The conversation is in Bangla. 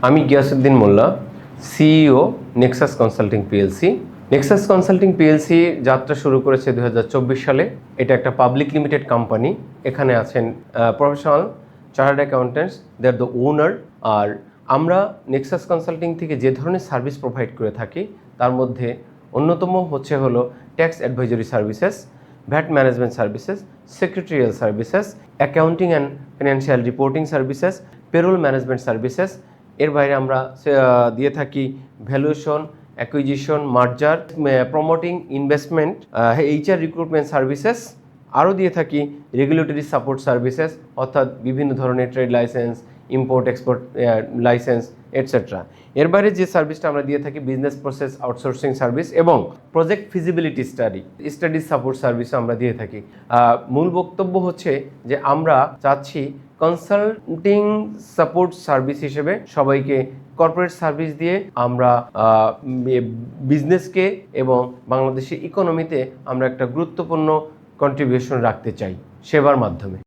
আমি Giasuddin Molla, CEO Nexus Consulting PLC. Nexus Consulting PLC যাত্রা শুরু করেছে 2024 সালে। এটা একটা পাবলিক লিমিটেড কোম্পানি। এখানে আছেন professional chartered accountants, they are the owner. আর আমরা নেক্সাস কনসাল্টিং থেকে যে ধরনের সার্ভিস প্রোভাইড করে থাকি তার মধ্যে অন্যতম হলো tax advisory services, VAT management services, secretarial services, accounting and financial reporting services, payroll management services. এর বাইরে আমরা দিয়ে থাকি valuation, acquisition, merger, promoting investment, HR recruitment services. আরও দিয়ে থাকি রেগুলেটরি সাপোর্ট সার্ভিসেস, অর্থাৎ বিভিন্ন ধরনের trade licence, import export licence etcetera. এর বাইরে যে সার্ভিসটা আমরা দিয়ে থাকি বিজনেস প্রসেস আউটসোর্সিং সার্ভিস এবং project feasibility study support service আমরা দিয়ে থাকি। মূল বক্তব্য হচ্ছে যে আমরা চাচ্ছি কনসাল্টিং সাপোর্ট সার্ভিস হিসেবে সবাইকে কর্পোরেট সার্ভিস দিয়ে আমরা বিজনেসকে এবং বাংলাদেশের ইকোনমিতে আমরা একটা গুরুত্বপূর্ণ কন্ট্রিবিউশন রাখতে চাই সেবার মাধ্যমে।